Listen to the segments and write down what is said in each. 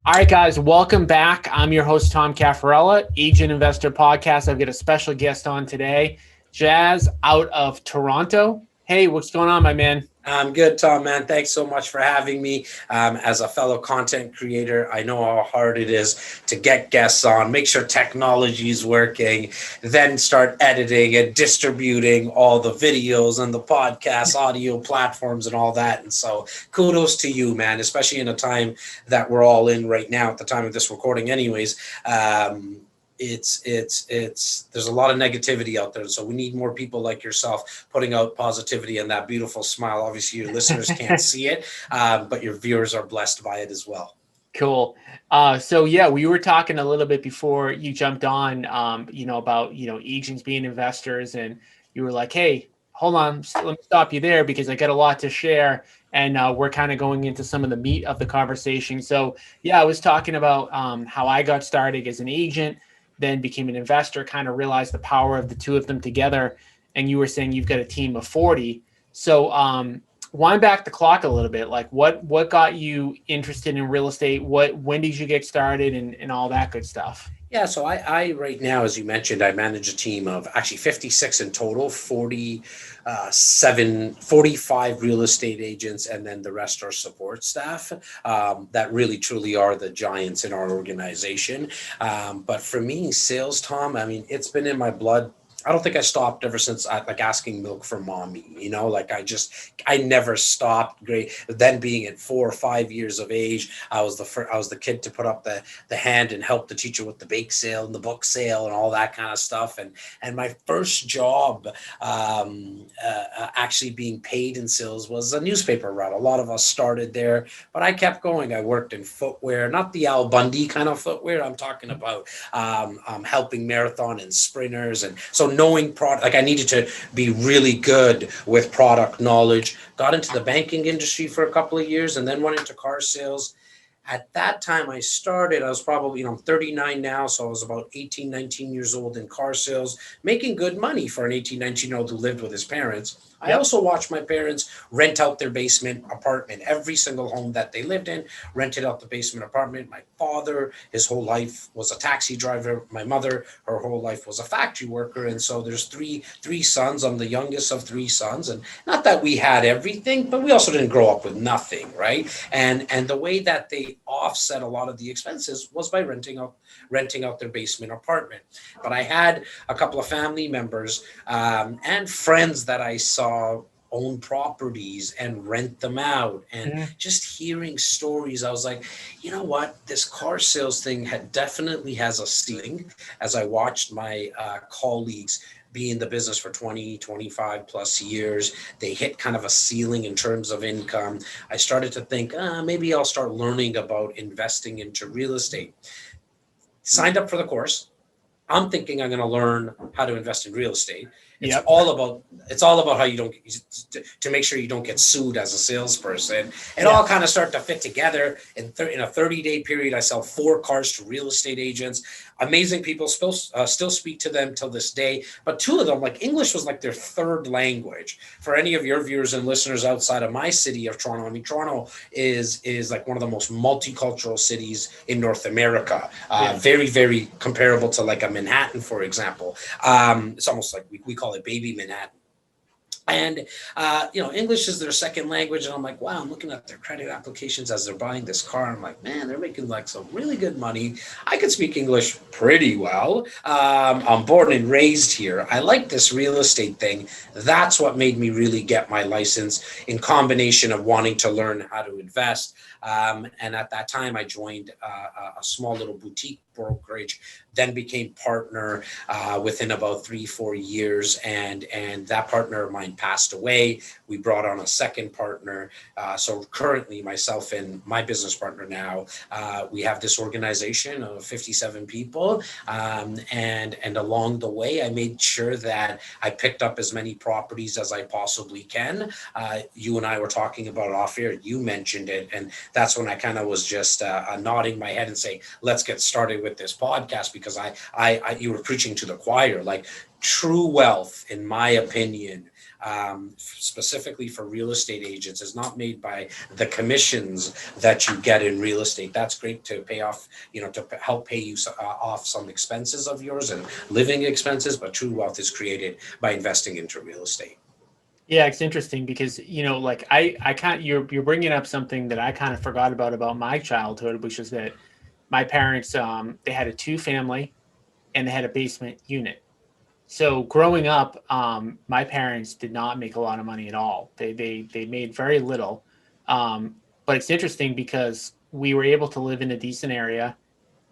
All right, guys, welcome back. I'm your host, Tom Caffarella, Agent Investor Podcast. I've got a special guest on today, Jas out of Toronto. Hey, what's going on, my man? I'm good, Tom, man. Thanks so much for having me. As a fellow content creator, I know how hard it is to get guests on, make sure technology is working, then start editing and distributing all the videos and the podcast audio platforms and all that. And so kudos to you, man, especially in a time that we're all in right now at the time of this recording anyways. It's there's a lot of negativity out there, so we need more people like yourself putting out positivity and that beautiful smile. Obviously your listeners can't see it, but your viewers are blessed by it as well. Cool. So yeah, we were talking a little bit before you jumped on, about, agents being investors, and you were like, hey, hold on, let me stop you there because I got a lot to share. And we're kind of going into some of the meat of the conversation. So yeah, I was talking about how I got started as an agent, then became an investor, kind of realized the power of the two of them together. And you were saying you've got a team of 40. So wind back the clock a little bit. Like what got you interested in real estate? When did you get started and all that good stuff? Yeah, so I right now, as you mentioned, I manage a team of actually 56 in total, 45 real estate agents, and then the rest are support staff that really truly are the giants in our organization. But for me, sales, Tom, I mean, it's been in my blood. I don't think I stopped ever since I like asking milk for mommy, I never stopped. Great. Then being at 4 or 5 years of age, I was the kid to put up the hand and help the teacher with the bake sale and the book sale and all that kind of stuff. And my first job actually being paid in sales was a newspaper route. A lot of us started there, but I kept going. I worked in footwear, not the Al Bundy kind of footwear. I'm talking about helping marathon and sprinters. And so knowing product, like I needed to be really good with product knowledge. Got into the banking industry for a couple of years and then went into car sales. At that time I started, I was probably, I'm 39 now, so I was about 18, 19 years old in car sales, making good money for an 18, 19-year-old who lived with his parents. I also watched my parents rent out their basement apartment. Every single home that they lived in, rented out the basement apartment. My father, his whole life was a taxi driver. My mother, her whole life was a factory worker. And so there's three sons. I'm the youngest of 3 sons. And not that we had everything, but we also didn't grow up with nothing, right? And the way that they offset a lot of the expenses was by renting out their basement apartment. But I had a couple of family members and friends that I saw own properties and rent them out, and just hearing stories, I was like, you know what, this car sales thing definitely has a ceiling. As I watched my colleagues be in the business for 20, 25 plus years, they hit kind of a ceiling in terms of income. I started to think, maybe I'll start learning about investing into real estate. Signed up for the course. I'm thinking I'm going to learn how to invest in real estate. It's all about how you don't, to make sure you don't get sued as a salesperson. It all kind of start to fit together. In a 30-day period, I sell 4 cars to real estate agents. Amazing people, still speak to them till this day. But 2 of them, like English was like their 3rd language. For any of your viewers and listeners outside of my city of Toronto, I mean, Toronto is like one of the most multicultural cities in North America. Very, very comparable to like a Manhattan, for example. It's almost like we call it baby Manhattan. And, English is their 2nd language. And I'm like, wow, I'm looking at their credit applications as they're buying this car. I'm like, man, they're making like some really good money. I could speak English pretty well. I'm born and raised here. I like this real estate thing. That's what made me really get my license, in combination of wanting to learn how to invest. And at that time, I joined a small little boutique brokerage, then became partner within about 3-4 years. And that partner of mine passed away. We brought on a second partner. So currently, myself and my business partner now, we have this organization of 57 people. And along the way, I made sure that I picked up as many properties as I possibly can. You and I were talking about it off air. You mentioned it. And that's when I kind of was just nodding my head and saying, let's get started with this podcast, because I you were preaching to the choir. Like, true wealth, in my opinion, specifically for real estate agents, is not made by the commissions that you get in real estate. That's great to pay off, to help pay you off some expenses of yours and living expenses, but true wealth is created by investing into real estate. Yeah, it's interesting because like I can't. You're bringing up something that I kind of forgot about my childhood, which is that my parents they had a two family and they had a basement unit. So growing up, my parents did not make a lot of money at all. They made very little. But it's interesting because we were able to live in a decent area,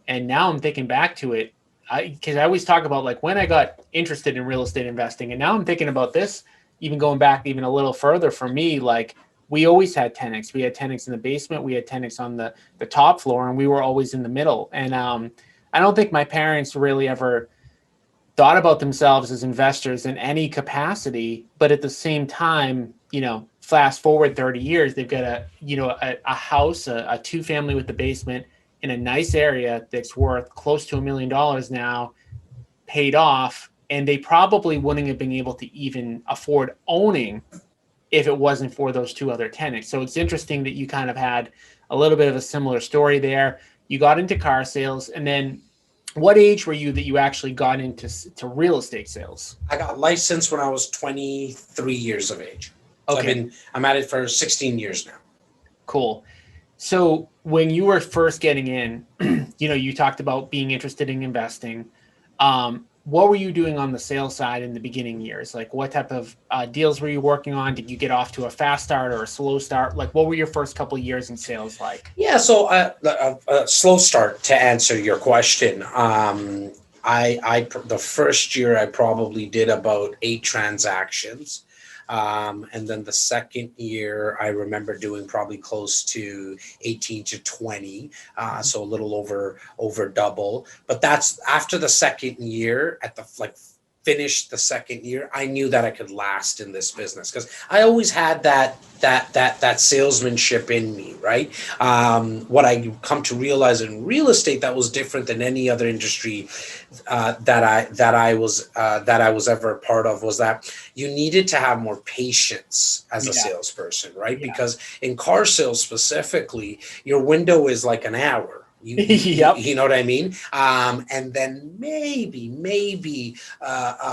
and now I'm thinking back to it, because I always talk about like when I got interested in real estate investing, and now I'm thinking about this, even going back even a little further for me, like we always had tenants. We had tenants in the basement, we had tenants on the top floor, and we were always in the middle. And I don't think my parents really ever thought about themselves as investors in any capacity, but at the same time, fast forward 30 years, they've got a house, a two family with the basement in a nice area that's worth close to $1 million now, paid off, and they probably wouldn't have been able to even afford owning if it wasn't for those two other tenants. So it's interesting that you kind of had a little bit of a similar story there. You got into car sales, and then what age were you that you actually got into real estate sales? I got licensed when I was 23 years of age. So Okay, I'm at it for 16 years now. cool. So when you were first getting in, you talked about being interested in investing. What were you doing on the sales side in the beginning years? Like what type of deals were you working on? Did you get off to a fast start or a slow start? Like what were your first couple of years in sales like? Yeah, so a slow start to answer your question. The first year I probably did about 8 transactions. And then the second year, I remember doing probably close to 18 to 20, so a little over double. But that's after the second year, at the like finished the second year, I knew that I could last in this business because I always had that salesmanship in me, right? What I come to realize in real estate that was different than any other industry that I was ever a part of was that you needed to have more patience as a Yeah, salesperson, right? yeah. Because in car sales specifically, your window is like an hour. Yep. You know what I mean? And then maybe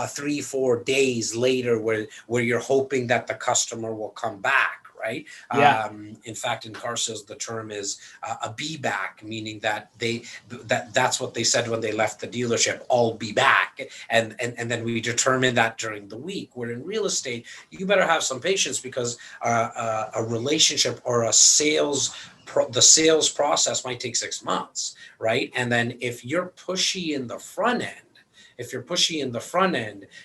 3 4 days later, where you're hoping that the customer will come back. Right. Yeah. In fact, in car sales, the term is a be back, meaning that that's what they said when they left the dealership. I'll be back, and then we determine that during the week. Where in real estate, you better have some patience because a relationship or a the sales process might take 6 months, right? And then if you're pushy in the front end,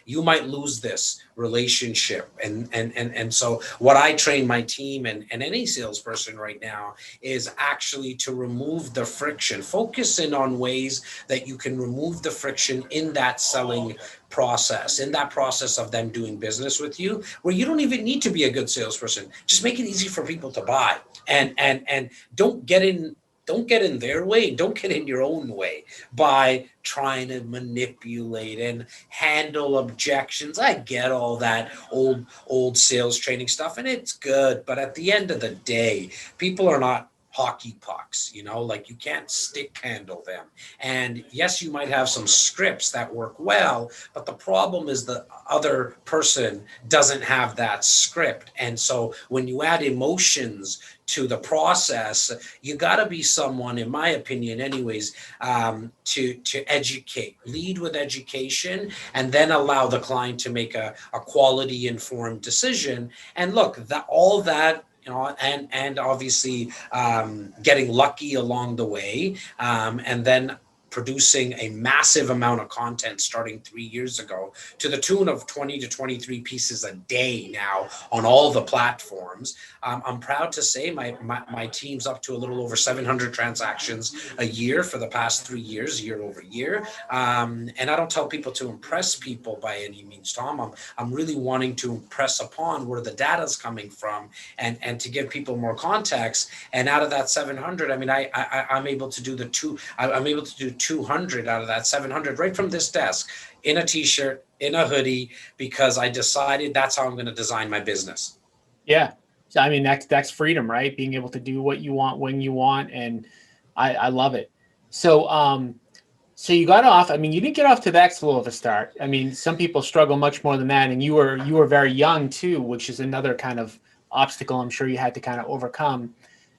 you might lose this relationship. And so what I train my team and any salesperson right now is actually to remove the friction. Focus in on ways that you can remove the friction in that selling process, in that process of them doing business with you, where you don't even need to be a good salesperson. Just make it easy for people to buy. And don't get in their way, don't get in your own way by trying to manipulate and handle objections. I get all that old sales training stuff, and it's good, but at the end of the day, people are not hockey pucks, like you can't stick handle them. And yes, you might have some scripts that work well, but the problem is the other person doesn't have that script. And so when you add emotions to the process, you got to be someone, in my opinion anyways, to educate, lead with education, and then allow the client to make a quality informed decision. And look, that all that, and obviously getting lucky along the way, and then producing a massive amount of content starting 3 years ago to the tune of 20 to 23 pieces a day now on all the platforms. I'm proud to say my team's up to a little over 700 transactions a year for the past 3 years, year over year. And I don't tell people to impress people by any means, Tom. I'm really wanting to impress upon where the data's coming from and to give people more context. And out of that 700, I mean, I'm able to do I'm able to do 200 out of that 700 right from this desk in a t-shirt in a hoodie because I decided that's how I'm going to design my business. Yeah. So I mean that's freedom, right? Being able to do what you want when you want, and I love it. So so you got off. I mean, you didn't get off to that slow of a start. I mean, some people struggle much more than that, and you were very young too, which is another kind of obstacle I'm sure you had to kind of overcome.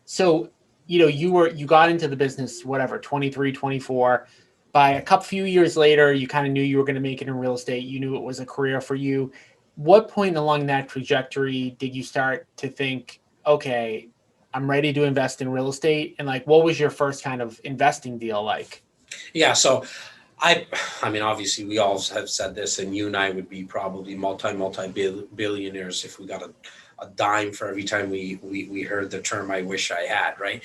So, you got into the business whatever, 23, 24. By a couple few years later, you kind of knew you were going to make it in real estate. You knew it was a career for you. What point along that trajectory did you start to think, okay, I'm ready to invest in real estate? And like, what was your first kind of investing deal like? Yeah, so I, I mean, obviously, we all have said this, and you and I would be probably billionaires if we got a dime for every time we heard the term "I wish I had," right?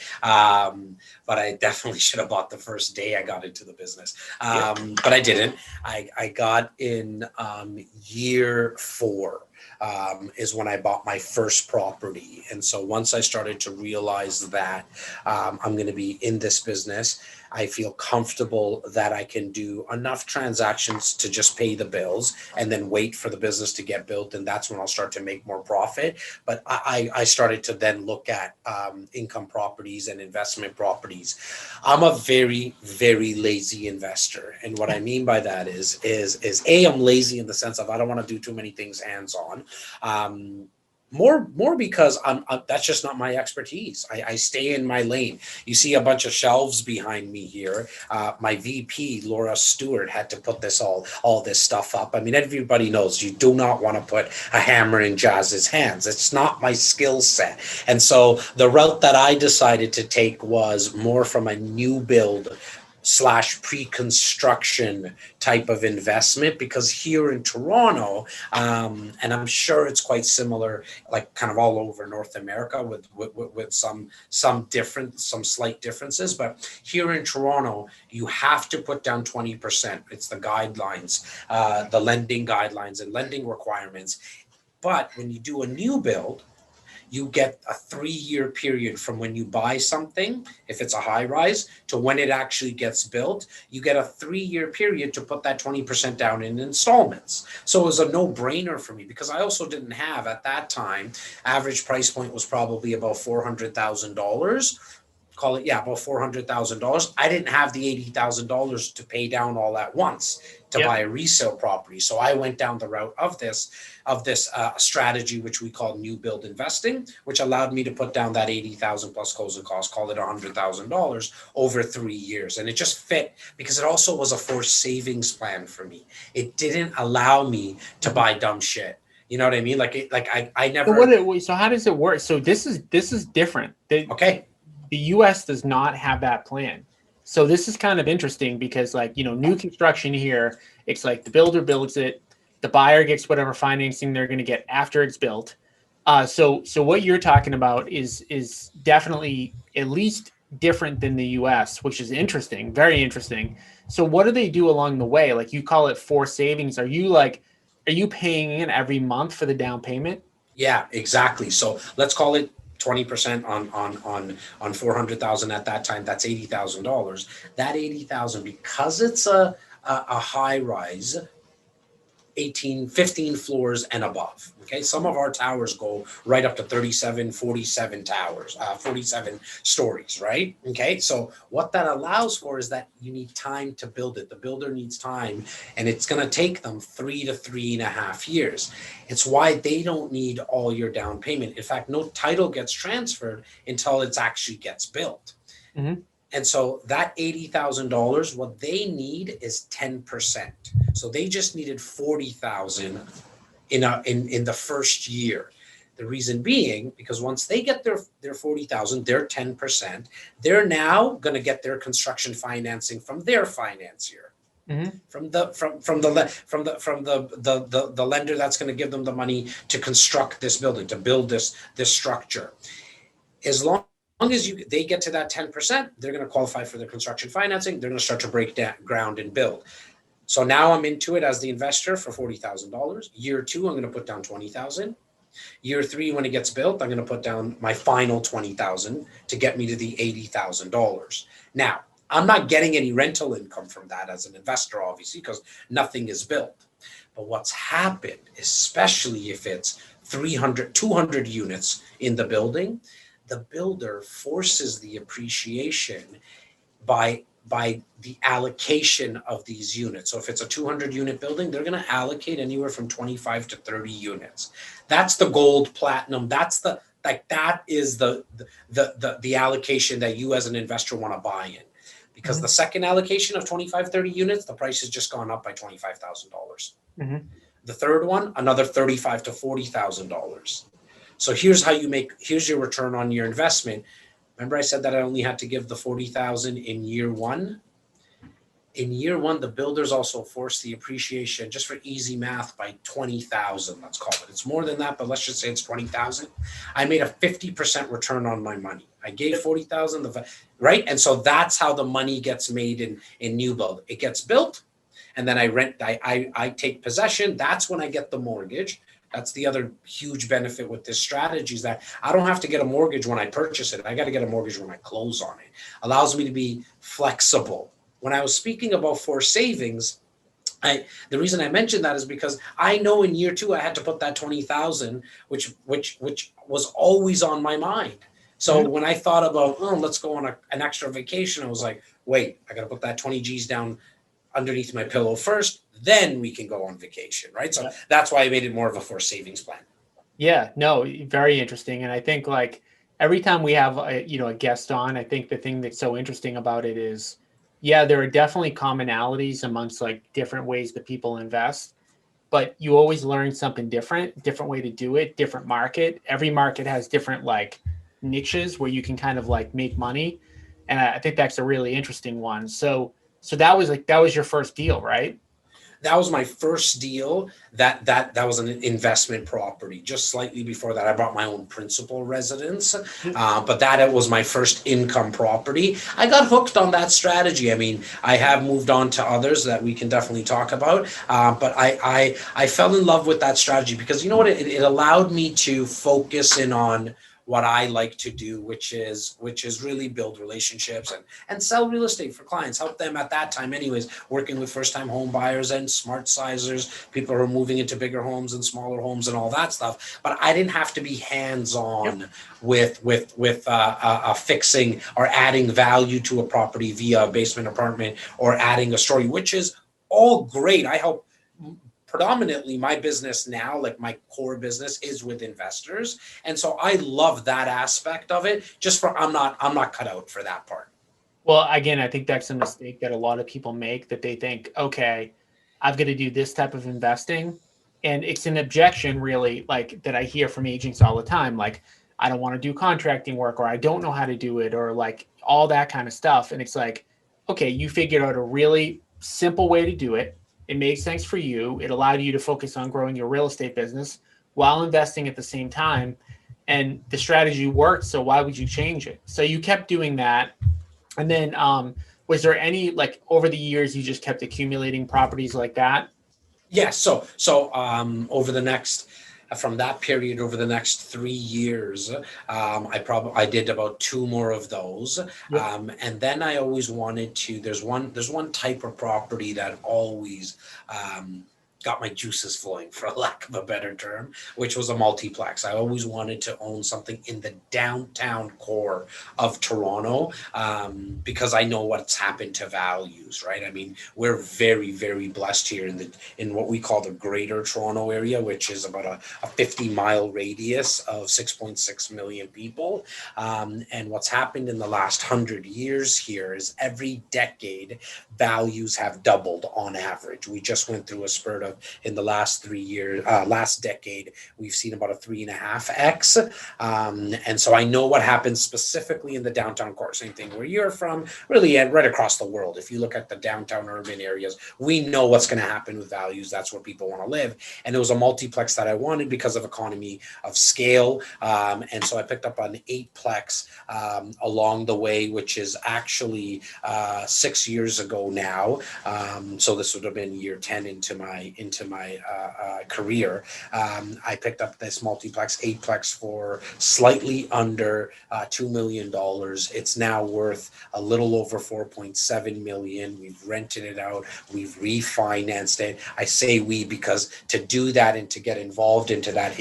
But I definitely should have bought the first day I got into the business, Yeah. but I didn't. I got in year four. Is when I bought my first property. And so once I started to realize that I'm going to be in this business, I feel comfortable that I can do enough transactions to just pay the bills and then wait for the business to get built. And that's when I'll start to make more profit. But I started to then look at income properties and investment properties. I'm a very, very lazy investor. And what I mean by that is I'm lazy in the sense of I don't want to do too many things hands on. Um, more because that's just not my expertise. I stay in my lane. You see a bunch of shelves behind me here. My VP Laura Stewart had to put all this stuff up. I mean, everybody knows you do not want to put a hammer in Jazz's hands. It's not my skill set. And so the route that I decided to take was more from a new build slash pre-construction type of investment, because here in Toronto, and I'm sure it's quite similar, like kind of all over North America, with some slight differences, but here in Toronto, you have to put down 20%. It's the guidelines, the lending guidelines and lending requirements. But when you do a new build, you get a 3-year period from when you buy something, if it's a high rise, to when it actually gets built. You get a 3-year period to put that 20% down in installments. So it was a no brainer for me, because I also didn't have at that time, average price point was probably about $400,000. Call it, yeah, about $400,000. I didn't have the $80,000 to pay down all at once to Yep. buy a resale property. So I went down the route of this strategy, which we call new build investing, which allowed me to put down that 80,000 plus closing costs, call it $100,000 over 3 years. And it just fit because it also was a forced savings plan for me. It didn't allow me to Mhm. buy dumb shit. You know what I mean? I So never. so how does it work? So this is different. Okay. The US does not have that plan. So this is kind of interesting because like, new construction here, it's like the builder builds it, the buyer gets whatever financing they're going to get after it's built. So what you're talking about is definitely at least different than the US, which is interesting, very interesting. So what do they do along the way? Like you call it forced savings. Are you paying in every month for the down payment? Yeah, exactly. So let's call it 20% on 400,000 at that time. That's $80,000. That 80,000, because it's a high rise, 18, 15 floors and above. Okay. Some of our towers go right up to 37, 47 towers, 47 stories, right? Okay. So what that allows for is that you need time to build it. The builder needs time, and it's going to take them 3 to 3.5 years. It's why they don't need all your down payment. In fact, no title gets transferred until it actually gets built. Mhm. And so that $80,000, what they need is 10%. So they just needed 40,000 in the first year. The reason being, because once they get their 40,000, their 10%, they're now going to get their construction financing from their financier, Mhm. from the lender that's going to give them the money to construct this building, to build this structure. As long as they get to that 10%, they're going to qualify for the construction financing. They're going to start to break down ground and build. So now I'm into it as the investor for $40,000. Year 2, I'm going to put down 20,000. Year 3, when it gets built, I'm going to put down my final 20,000 to get me to the $80,000. Now, I'm not getting any rental income from that as an investor, obviously, because nothing is built. But what's happened, especially if it's 300, 200 units in the building, the builder forces the appreciation by the allocation of these units. So if it's a 200 unit building, they're going to allocate anywhere from 25 to 30 units. That's the gold, platinum. That's the like that is the allocation that you as an investor want to buy in. Because the second allocation of 25, 30 units, the price has just gone up by $25,000. Mm-hmm. The third one, another $35 to $40,000. So here's your return on your investment. Remember I said that I only had to give the 40,000 in year one? In year one, the builders also force the appreciation, just for easy math, by 20,000, let's call it. It's more than that, but let's just say it's 20,000. I made a 50% return on my money. I gave 40,000, right? And so that's how the money gets made in new build. It gets built, and then I take possession. That's when I get the mortgage. That's the other huge benefit with this strategy, is that I don't have to get a mortgage when I purchase it. I got to get a mortgage when I close on it. Allows me to be flexible. When I was speaking about forced savings, the reason I mentioned that is because I know in year two I had to put that 20,000, which was always on my mind. So when I thought about, let's go on an extra vacation, I was like, wait, I got to put that 20 G's down underneath my pillow first, then we can go on vacation, right? So that's why I made it more of a forced savings plan. Yeah, no, very interesting. And I think like every time we have a guest on, I think the thing that's so interesting about it is, yeah, there are definitely commonalities amongst like different ways that people invest, but you always learn something different way to do it, different market. Every market has different like niches where you can kind of like make money. And I think that's a really interesting one. So that was your first deal, right? That was my first deal. That was an investment property. Just slightly before that, I bought my own principal residence, but that was my first income property. I got hooked on that strategy. I mean, I have moved on to others that we can definitely talk about, but I fell in love with that strategy because you know what? It allowed me to focus in on what I like to do, which is really build relationships and sell real estate for clients, help them at that time anyways, working with first time home buyers and smart sizers, people who are moving into bigger homes and smaller homes and all that stuff. But I didn't have to be hands-on with fixing or adding value to a property via a basement apartment or adding a story, which is all great. I help predominantly my business now, like my core business is with investors. And so I love that aspect of it. I'm not cut out for that part. Well, again, I think that's a mistake that a lot of people make, that they think, okay, I've got to do this type of investing. And it's an objection really like that I hear from agents all the time. Like, I don't want to do contracting work, or I don't know how to do it, or like all that kind of stuff. And it's like, okay, you figured out a really simple way to do it. It made sense for you. It allowed you to focus on growing your real estate business while investing at the same time. And the strategy worked. So why would you change it? So you kept doing that. And then was there any, like, over the years, you just kept accumulating properties like that? Yeah. So over the next from that period over the next 3 years, I did about two more of those, Yep. and then I always wanted to. There's one type of property that always got my juices flowing, for lack of a better term, which was a multiplex. I always wanted to own something in the downtown core of Toronto, because I know what's happened to values, right? I mean, we're very, very blessed here in what we call the Greater Toronto area, which is about a 50-mile radius of 6.6 million people. And what's happened in the last 100 years here is every decade values have doubled on average. We just went through a spurt of, in the last 3 years, last decade, we've seen about a 3.5x. And so I know what happens specifically in the downtown core. Same thing where you're from, really right across the world. If you look at the downtown urban areas, we know what's going to happen with values. That's where people want to live. And it was a multiplex that I wanted because of economy of scale. And so I picked up an 8-plex along the way, which is actually 6 years ago now. So this would have been year 10 into into my career. I picked up this multiplex, eightplex for slightly under $2 million. It's now worth a little over 4.7 million. We've rented it out. We've refinanced it. I say we because to do that and to get involved into that,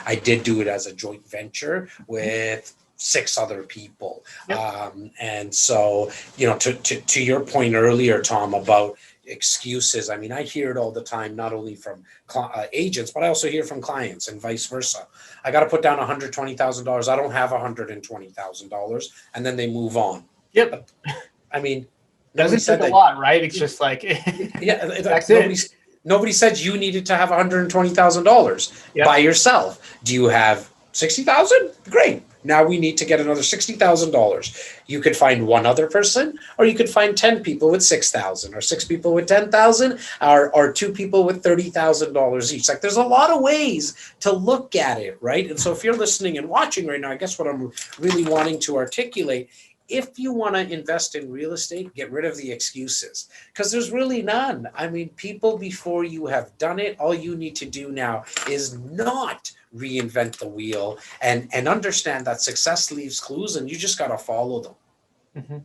I did do it as a joint venture with 6 other people. Yep. And so, to your point earlier, Tom, about excuses. I mean, I hear it all the time, not only from agents, but I also hear from clients and vice versa. I got to put down $120,000. I don't have $120,000. And then they move on. Yep. But, I mean, doesn't take a lot, right? It's just like, yeah, that's nobody said you needed to have $120,000 by yourself. Do you have 60,000? Great. Now we need to get another $60,000. You could find one other person, or you could find 10 people with 6,000, or 6 people with 10,000, or 2 people with $30,000 each. Like, there's a lot of ways to look at it, right? And so if you're listening and watching right now, I guess what I'm really wanting to articulate, if you want to invest in real estate, get rid of the excuses, because there's really none. I mean, people before you have done it, all you need to do now is not reinvent the wheel and understand that success leaves clues, and you just got to follow them. Mm-hmm.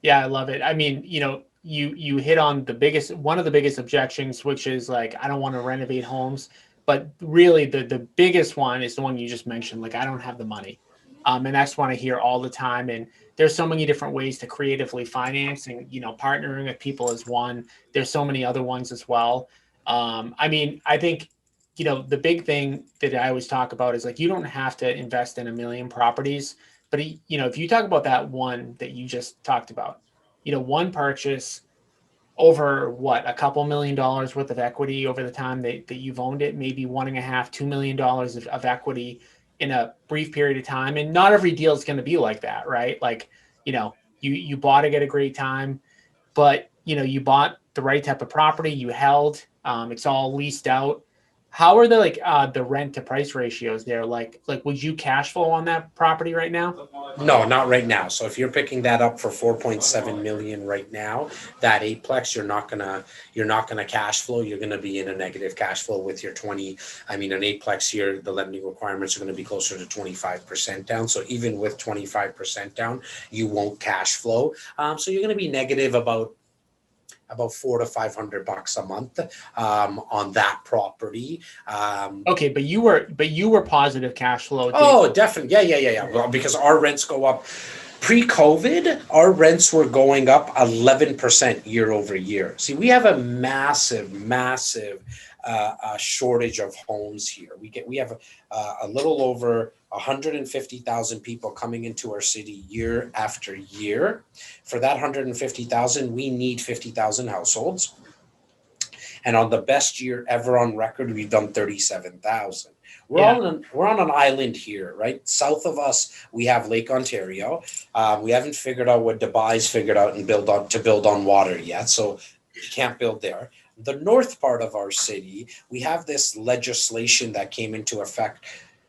Yeah, I love it. I mean, you hit on one of the biggest objections, which is like, I don't want to renovate homes. But really the biggest one is the one you just mentioned, like, I don't have the money. And that's one I hear all the time. And there's so many different ways to creatively finance, and, partnering with people is one. There's so many other ones as well. I mean, I think, the big thing that I always talk about is, like, you don't have to invest in a million properties, but if you talk about that one that you just talked about, one purchase over a couple $1,000,000 worth of equity over the time that you've owned it, maybe $1.5, $2 million of equity in a brief period of time. And not every deal is going to be like that, right? Like, you bought it at a great time, but you bought the right type of property, you held, it's all leased out. How are the rent to price ratios there? Like would you cash flow on that property right now? No, not right now. So if you're picking that up for 4.7 million right now, that eightplex, you're not gonna cash flow. You're gonna be in a negative cash flow with your 20. I mean, an eightplex here, the lending requirements are gonna be closer to 25% down. So even with 25% down, you won't cash flow. So you're gonna be negative about $400 to $500 a month on that property. Okay, but you were positive cash flow. Oh, definitely. Yeah. Well, because our rents go up. Pre-COVID, our rents were going up 11% year over year. See, we have a massive shortage of homes here. We have a little over 150,000 people coming into our city year after year. For that 150,000, we need 50,000 households. And on the best year ever on record, we've done 37,000. We're on an island here, right? South of us, we have Lake Ontario. We haven't figured out what Dubai's figured out and build on water yet, so you can't build there. The north part of our city, we have this legislation that came into effect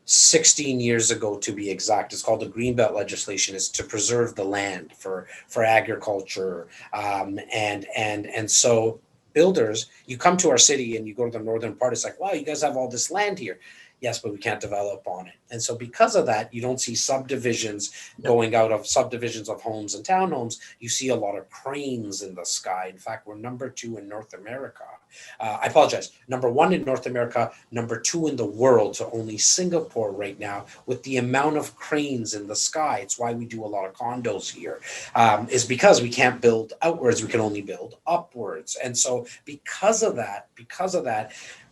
16 years ago, to be exact. It's called the Greenbelt legislation. It's to preserve the land for agriculture, and so builders, you come to our city and you go to the northern part, it's like, wow, you guys have all this land here. Yes, but we can't develop on it. And so because of that, you don't see subdivisions going out of subdivisions of homes and townhomes. You see a lot of cranes in the sky. In fact, we're number 2 in North America. I apologize. Number 1 in North America, number 2 in the world. So only Singapore right now with the amount of cranes in the sky. It's why we do a lot of condos here, is because we can't build outwards. We can only build upwards. And so because of that,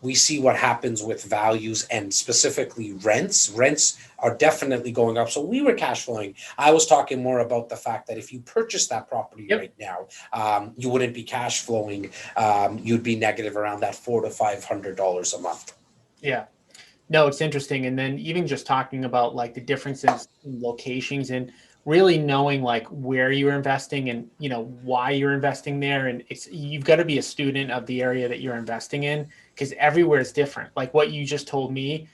we see what happens with values and specifically rents. Rents are definitely going up. So we were cash flowing. I was talking more about the fact that if you purchase that property right now, you wouldn't be cash flowing. You'd be negative around that $400 to $500 a month. Yeah. No, it's interesting. And then even just talking about like the differences in locations and really knowing like where you're investing and, why you're investing there. And you've got to be a student of the area that you're investing in, because everywhere is different. Like what you just told me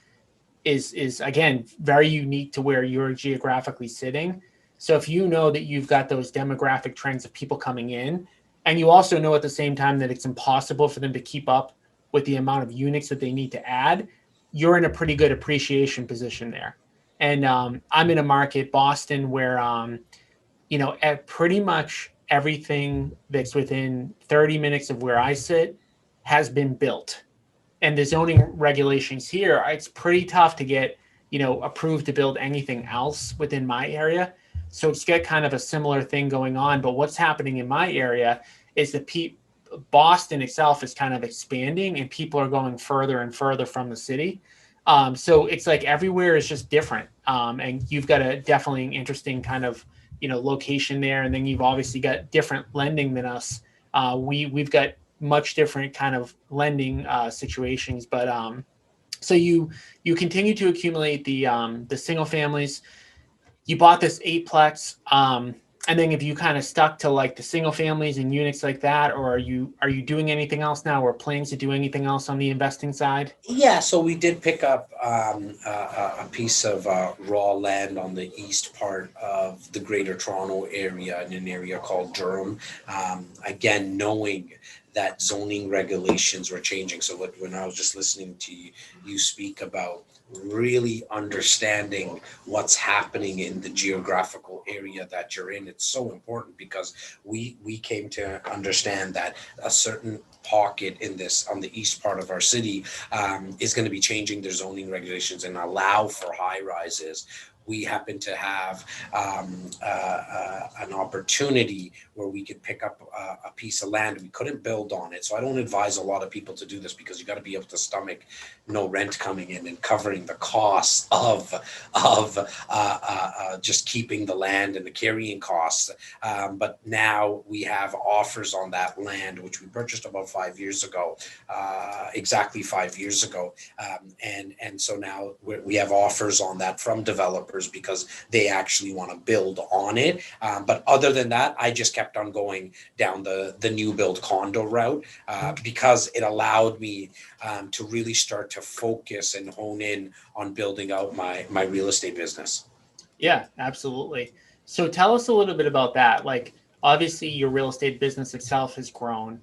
is again, very unique to where you're geographically sitting. So if you know that you've got those demographic trends of people coming in, and you also know at the same time that it's impossible for them to keep up with the amount of units that they need to add, you're in a pretty good appreciation position there. And I'm in a market, Boston, where at pretty much everything that's within 30 minutes of where I sit has been built. And the zoning regulations here, it's pretty tough to get, approved to build anything else within my area. So it's got kind of a similar thing going on. But what's happening in my area is that Boston itself is kind of expanding and people are going further and further from the city. So it's like everywhere is just different. And you've got a definitely interesting kind of, location there. And then you've obviously got different lending than us. We've got much different kind of lending situations, but so you continue to accumulate the single families. You bought this eightplex, and then have you kind of stuck to like the single families and units like that, or are you doing anything else now, or plans to do anything else on the investing side? Yeah, so we did pick up a piece of raw land on the east part of the Greater Toronto area, in an area called Durham. Again, knowing that zoning regulations were changing. So when I was just listening to you speak about really understanding what's happening in the geographical area that you're in, it's so important, because we came to understand that a certain pocket in this on the east part of our city is going to be changing their zoning regulations and allow for high rises. We happen to have an opportunity where we could pick up a piece of land. We couldn't build on it. So I don't advise a lot of people to do this, because you got to be able to stomach no rent coming in and covering the costs of just keeping the land and the carrying costs. But now we have offers on that land, which we purchased about 5 years ago, exactly 5 years ago. And so now we have offers on that from developers, because they actually want to build on it. But other than that, I just kept on going down the new build condo route, because it allowed me to really start to focus and hone in on building out my real estate business. Yeah, absolutely. So tell us a little bit about that. Like, obviously your real estate business itself has grown.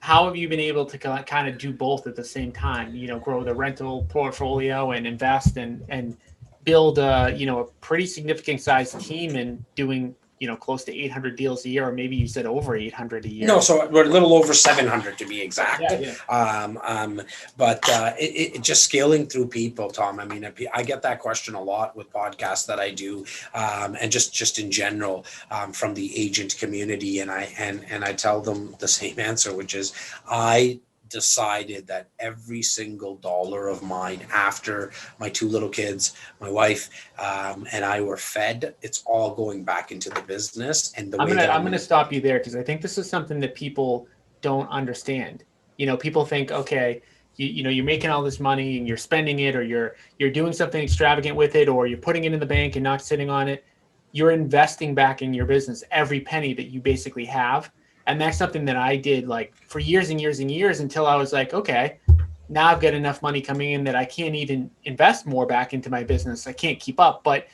How have you been able to kind of do both at the same time, grow the rental portfolio and invest and build a pretty significant sized team and doing, close to 800 deals a year, or maybe you said over 800 a year? No, so we're a little over 700 to be exact. Yeah. But it just scaling through people, Tom. I mean, I get that question a lot with podcasts that I do, and just in general, from the agent community, and I tell them the same answer, which is I decided that every single dollar of mine, after my two little kids, my wife, and I were fed, it's all going back into the business. And I'm gonna stop you there, because I think this is something that people don't understand. People think, okay, you're making all this money and you're spending it, or you're doing something extravagant with it, or you're putting it in the bank and not sitting on it. You're investing back in your business every penny that you basically have. And that's something that I did like for years and years and years, until I was like, okay, now I've got enough money coming in that I can't even invest more back into my business. I can't keep up. But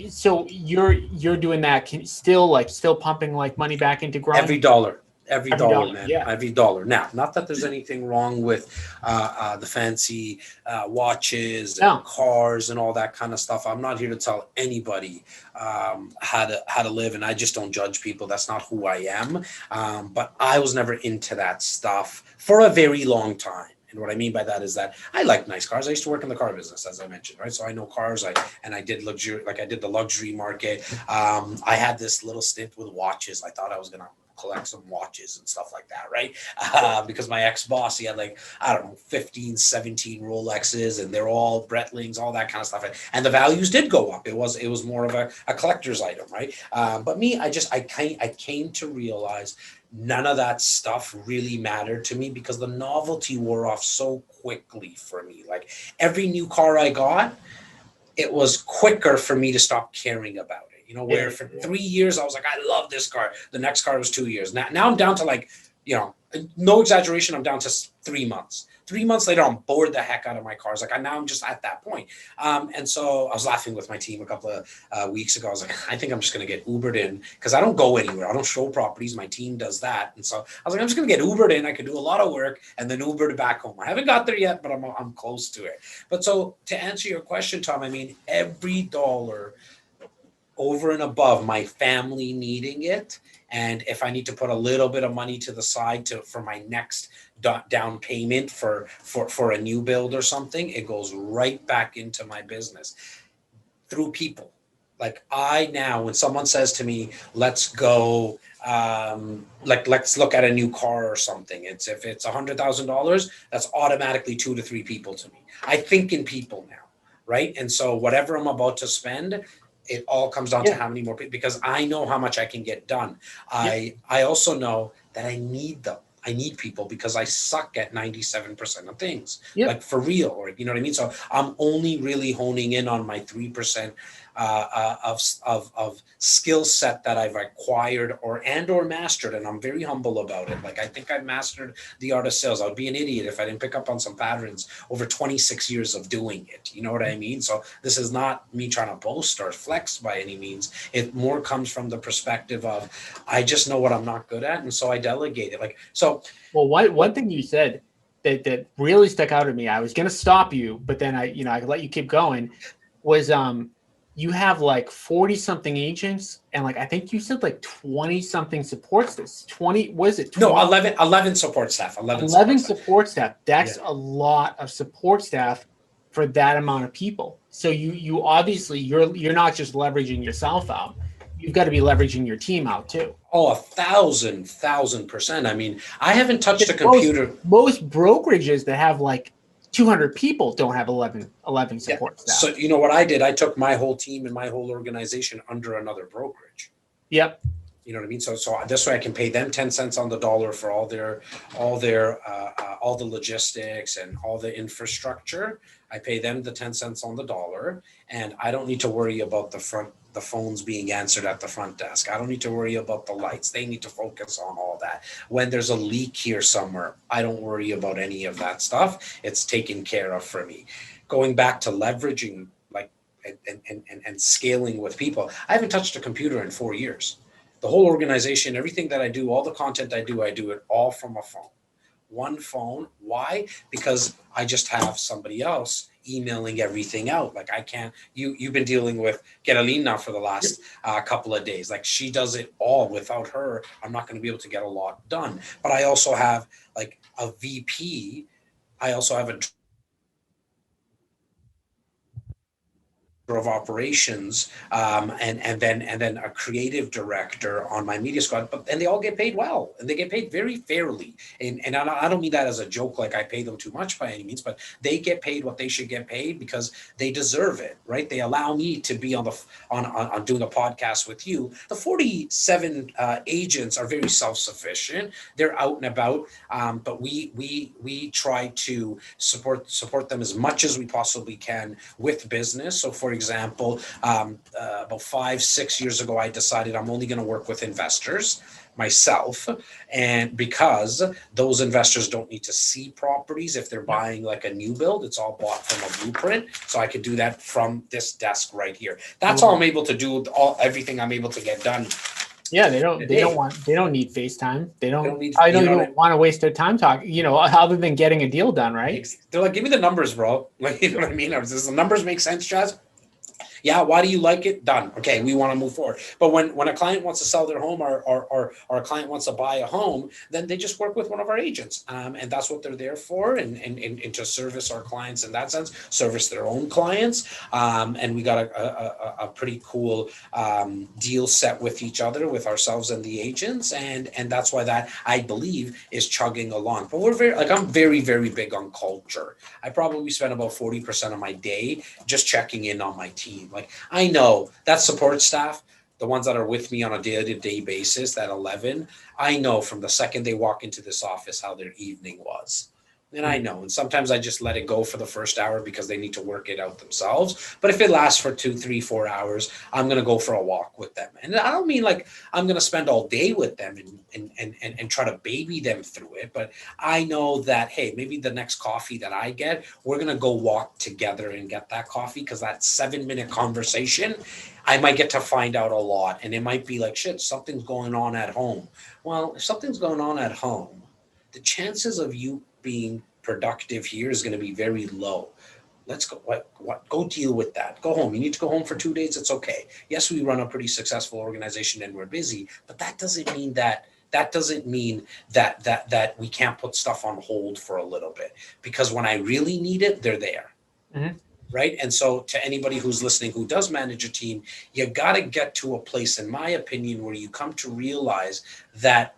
so you're doing that, still pumping like money back into growing? Every dollar, man. Yeah. Every dollar. Now, not that there's anything wrong with the fancy watches and cars and all that kind of stuff. I'm not here to tell anybody how to live, and I just don't judge people. That's not who I am. But I was never into that stuff for a very long time. And what I mean by that is that I like nice cars. I used to work in the car business, as I mentioned, right? So I know cars. I did luxury, like I did the luxury market. I had this little stint with watches. I thought I was gonna collect some watches and stuff like that, right? Because my ex-boss, he had 15, 17 Rolexes, and they're all Breitlings, all that kind of stuff. And the values did go up. It was more of a collector's item, right? But me, I came to realize none of that stuff really mattered to me, because the novelty wore off so quickly for me. Like every new car I got, it was quicker for me to stop caring about it. Where for 3 years I was like, I love this car. The next car was 2 years. Now I'm down to You know, no exaggeration, I'm down to 3 months. 3 months later, I'm bored the heck out of my cars. Like now I'm just at that point. And so I was laughing with my team a couple of weeks ago. I was like, I think I'm just going to get Ubered in because I don't go anywhere. I don't show properties. My team does that. And so I was like, I'm just going to get Ubered in. I could do a lot of work and then Ubered back home. I haven't got there yet, but I'm close to it. But so to answer your question, Tom, I mean, every dollar over and above my family needing it, and if I need to put a little bit of money to the side for my next down payment for a new build or something, it goes right back into my business through people. Like when someone says to me, let's go, let's look at a new car or something. If it's $100,000, that's automatically 2 to 3 people to me. I think in people now, right? And so whatever I'm about to spend, it all comes down to how many more people, because I know how much I can get done. I also know that I need them. I need people because I suck at 97% of things, like for real, or you know what I mean? So I'm only really honing in on my 3% of skill set that I've acquired or mastered. And I'm very humble about it. Like, I think I've mastered the art of sales. I would be an idiot if I didn't pick up on some patterns over 26 years of doing it. You know what I mean? So this is not me trying to boast or flex by any means. It more comes from the perspective of, I just know what I'm not good at. And so I delegate it. Like, so. Well, one thing you said that really stuck out at me, I was going to stop you, but then I let you keep going, was, you have like 40 something agents, and like, I think you said like 20 something support staff. 20, was it? 20? No, 11 support staff. 11 support staff. That's a lot of support staff for that amount of people. So you obviously you're not just leveraging yourself out. You've got to be leveraging your team out too. Oh, 1,000%. I mean, I haven't touched a computer. Most brokerages that have like 200 people don't have 11 support staff. So you know what I did? I took my whole team and my whole organization under another brokerage. Yep. You know what I mean? So this way I can pay them 10 cents on the dollar for all the logistics and all the infrastructure. I pay them the 10 cents on the dollar, and I don't need to worry about the phones being answered at the front desk. I don't need to worry about the lights. They need to focus on all that. When there's a leak here somewhere, I don't worry about any of that stuff. It's taken care of for me. Going back to leveraging, like, and scaling with people, I haven't touched a computer in 4 years. The whole organization, everything that I do, all the content I do it all from a phone. One phone. Why? Because I just have somebody else emailing everything out. Like, I can't, you've been dealing with Geraldine now for the last couple of days. Like, she does it all. Without her, I'm not going to be able to get a lot done. But I also have like a VP. I also have a of operations, and then a creative director on my media squad, and they all get paid well, and they get paid very fairly. And I don't mean that as a joke, like I pay them too much by any means, but they get paid what they should get paid because they deserve it, right? They allow me to be on doing a podcast with you. The 47 agents are very self-sufficient. They're out and about, but we try to support them as much as we possibly can with business. So for example, about 5-6 years ago, I decided I'm only going to work with investors myself, and because those investors don't need to see properties if they're buying like a new build, it's all bought from a blueprint, so I could do that from this desk right here. That's all I'm able to do, everything I'm able to get done. Yeah, they don't need FaceTime. They don't want to waste their time talking, other than getting a deal done, right? They're like, give me the numbers, bro. Like, you know what I mean? Does the numbers make sense, Jas? Yeah, why do you like it? Done. Okay, we want to move forward. But when a client wants to sell their home or a client wants to buy a home, then they just work with one of our agents. And that's what they're there for, and to service our clients in that sense, service their own clients. And we got a pretty cool deal set with each other, with ourselves and the agents. And that's why that, I believe, is chugging along. But I'm very, very big on culture. I probably spend about 40% of my day just checking in on my team. Like, I know that support staff, the ones that are with me on a day-to-day basis, that 11, I know from the second they walk into this office how their evening was. And I know, and sometimes I just let it go for the first hour because they need to work it out themselves. But if it lasts for 2, 3, 4 hours, I'm going to go for a walk with them. And I don't mean like I'm going to spend all day with them and try to baby them through it. But I know that, hey, maybe the next coffee that I get, we're going to go walk together and get that coffee, because that 7-minute conversation, I might get to find out a lot. And it might be like, shit, something's going on at home. Well, if something's going on at home, the chances of you being productive here is going to be very low. Let's go. Go deal with that. Go home. You need to go home for 2 days. It's okay. Yes, we run a pretty successful organization and we're busy, but that doesn't mean that we can't put stuff on hold for a little bit, because when I really need it, they're there. Mm-hmm. Right. And so to anybody who's listening who does manage a team, you got to get to a place, in my opinion, where you come to realize that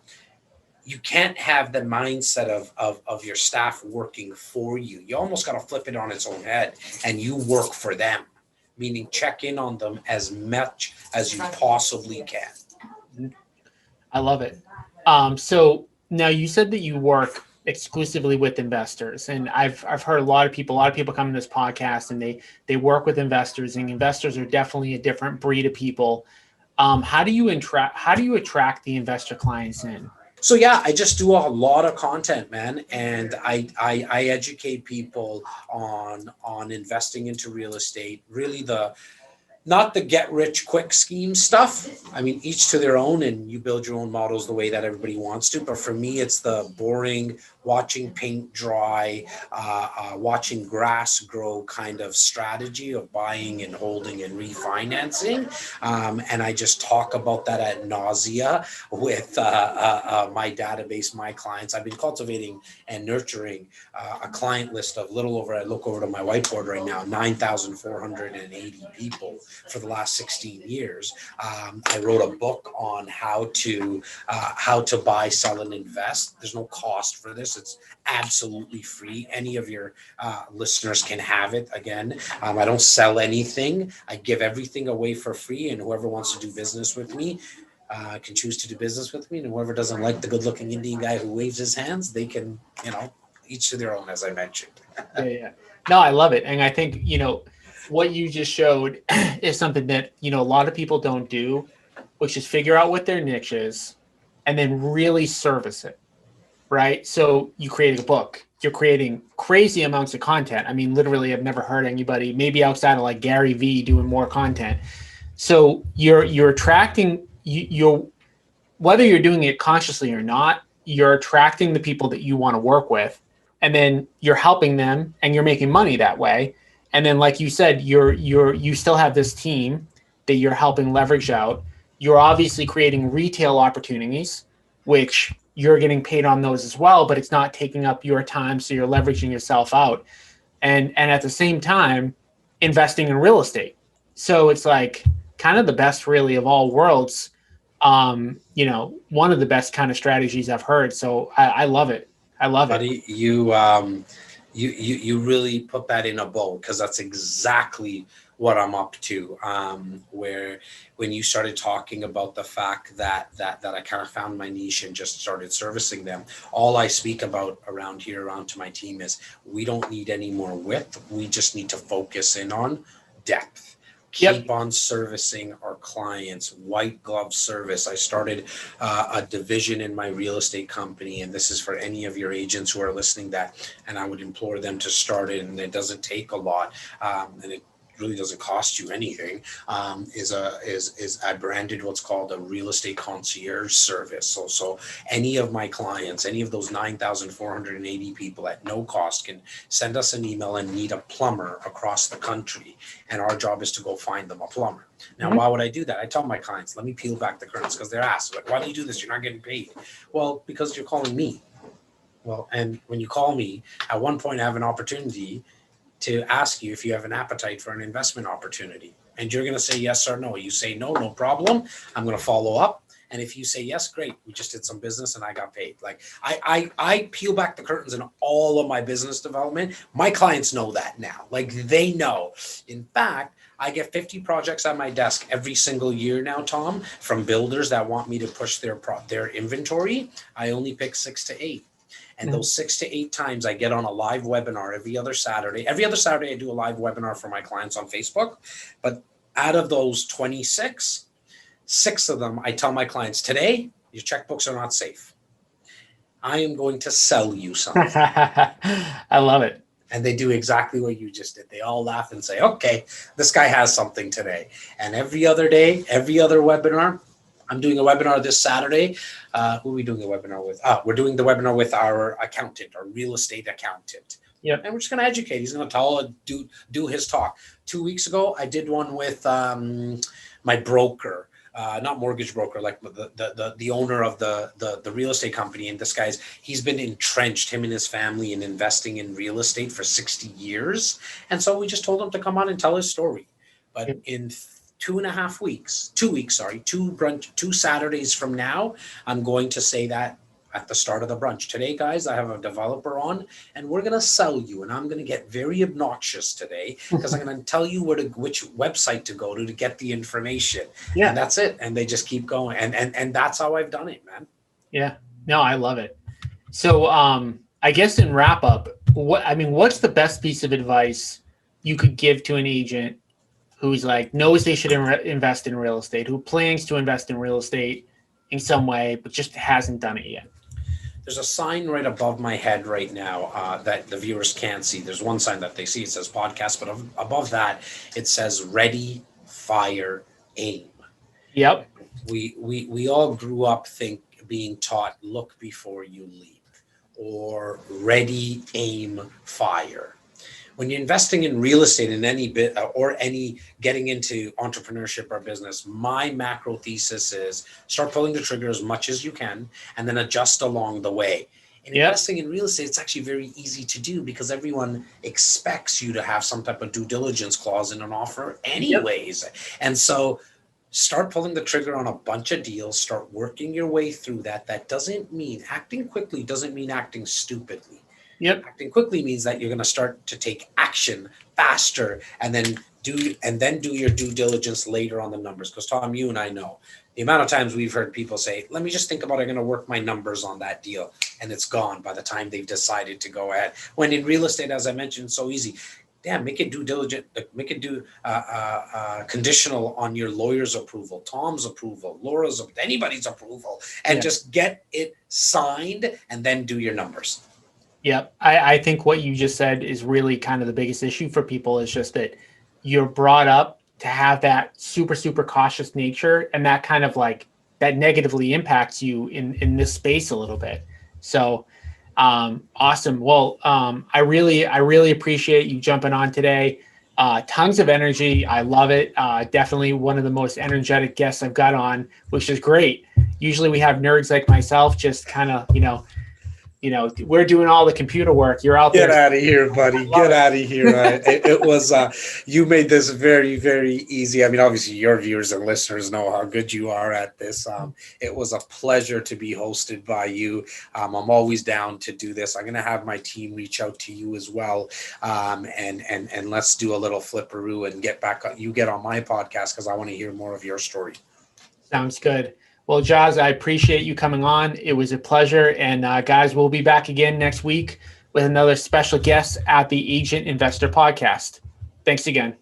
you can't have the mindset of your staff working for you. You almost got to flip it on its own head, and you work for them, meaning check in on them as much as you possibly can. I love it. So now you said that you work exclusively with investors, and I've heard a lot of people come to this podcast and they work with investors, and investors are definitely a different breed of people. How do you attract the investor clients in? So yeah, I just do a lot of content, man, and I educate people on investing into real estate. Really, not the get rich quick scheme stuff. I mean, each to their own, and you build your own models the way that everybody wants to. But for me, it's the boring, watching paint dry, watching grass grow kind of strategy of buying and holding and refinancing. And I just talk about that ad nausea with my database, my clients. I've been cultivating and nurturing a client list of I look over to my whiteboard right now, 9,480 people for the last 16 years. I wrote a book on how to buy, sell, and invest. There's no cost for this. It's absolutely free. Any of your listeners can have it. Again, I don't sell anything. I give everything away for free, and whoever wants to do business with me can choose to do business with me. And whoever doesn't like the good-looking Indian guy who waves his hands, they can, each to their own, as I mentioned. Yeah. No, I love it. And I think, what you just showed is something that, a lot of people don't do, which is figure out what their niche is and then really service it. Right. So you create a book, you're creating crazy amounts of content. I mean, literally, I've never heard anybody, maybe outside of like Gary Vee, doing more content. So you're attracting whether you're doing it consciously or not, you're attracting the people that you want to work with, and then you're helping them and you're making money that way. And then, like you said, you still have this team that you're helping leverage out. You're obviously creating retail opportunities, which you're getting paid on those as well, but it's not taking up your time. So you're leveraging yourself out, and at the same time, investing in real estate. So it's like kind of the best really of all worlds. One of the best kind of strategies I've heard. So I love it. I love it. Buddy, you really put that in a bow, because that's exactly what I'm up to. Where when you started talking about the fact that I kind of found my niche and just started servicing them, all I speak about around to my team is we don't need any more width. We just need to focus in on depth. Keep on servicing our clients, white glove service. I started a division in my real estate company, and this is for any of your agents who are listening and I would implore them to start it, and it doesn't take a lot, and it really doesn't cost you anything. Is I branded what's called a real estate concierge service. So any of my clients, any of those 9,480 people at no cost can send us an email and need a plumber across the country, and our job is to go find them a plumber. Now, why would I do that? I tell my clients, let me peel back the curtains, because they're asked, like, why do you do this? You're not getting paid. Well, because you're calling me. Well, and when you call me, at one point I have an opportunity to ask you if you have an appetite for an investment opportunity. And you're going to say yes or no. You say no, no problem. I'm going to follow up. And if you say yes, great. We just did some business and I got paid. Like I peel back the curtains in all of my business development. My clients know that now. Like they know. In fact, I get 50 projects on my desk every single year now, Tom, from builders that want me to push their inventory. I only pick 6 to 8. And those 6 to 8 times I get on a live webinar every other Saturday. Every other Saturday, I do a live webinar for my clients on Facebook. But out of those 26, 6 of them, I tell my clients, today, your checkbooks are not safe. I am going to sell you something. I love it. And they do exactly what you just did. They all laugh and say, okay, this guy has something today. And every other day, every other webinar, I'm doing a webinar this Saturday. Who are we doing a webinar with? We're doing the webinar with our accountant, our real estate accountant. Yep. And we're just going to educate. He's going to do his talk. 2 weeks ago, I did one with my broker. Not mortgage broker, like the owner of the real estate company. And this guy's, he's been entrenched, him and his family, in investing in real estate for 60 years. And so we just told him to come on and tell his story. But in 2.5 weeks, 2 weeks, sorry, two Saturdays from now, I'm going to say that at the start of the brunch. Today, guys, I have a developer on, and we're going to sell you. And I'm going to get very obnoxious today because I'm going to tell you which website to go to get the information. Yeah. And that's it. And they just keep going. And that's how I've done it, man. Yeah. No, I love it. So I guess in wrap up, what's the best piece of advice you could give to an agent who's like, knows they should invest in real estate, who plans to invest in real estate in some way, but just hasn't done it yet? There's a sign right above my head right now that the viewers can't see. There's one sign that they see. It says podcast, but above that, it says ready, fire, aim. Yep. We all grew up being taught, look before you leap, or ready, aim, fire. When you're investing in real estate in any bit or any getting into entrepreneurship or business, my macro thesis is start pulling the trigger as much as you can and then adjust along the way. In investing in real estate, it's actually very easy to do because everyone expects you to have some type of due diligence clause in an offer anyways. Yep. And so start pulling the trigger on a bunch of deals, start working your way through that. That doesn't mean acting quickly, doesn't mean acting stupidly. Yep. Acting quickly means that you're going to start to take action faster and then do your due diligence later on the numbers. Because Tom, you and I know the amount of times we've heard people say, let me just think about, I'm going to work my numbers on that deal. And it's gone by the time they've decided to go ahead. When in real estate, as I mentioned, it's so easy. Damn, make it due diligent, make it conditional on your lawyer's approval, Tom's approval, Laura's, anybody's approval, and just get it signed and then do your numbers. Yep. I think what you just said is really kind of the biggest issue for people is just that you're brought up to have that super, super cautious nature, and that kind of like that negatively impacts you in this space a little bit. So awesome. Well, I really appreciate you jumping on today. Tons of energy. I love it. Definitely one of the most energetic guests I've got on, which is great. Usually we have nerds like myself, just kind of, we're doing all the computer work. You're out there. Get out of here, buddy. Get out of here. It was, you made this very, very easy. I mean, obviously your viewers and listeners know how good you are at this. It was a pleasure to be hosted by you. I'm always down to do this. I'm going to have my team reach out to you as well. And let's do a little flipperoo and get on my podcast because I want to hear more of your story. Sounds good. Well, Jas, I appreciate you coming on. It was a pleasure. And guys, we'll be back again next week with another special guest at the Agent Investor Podcast. Thanks again.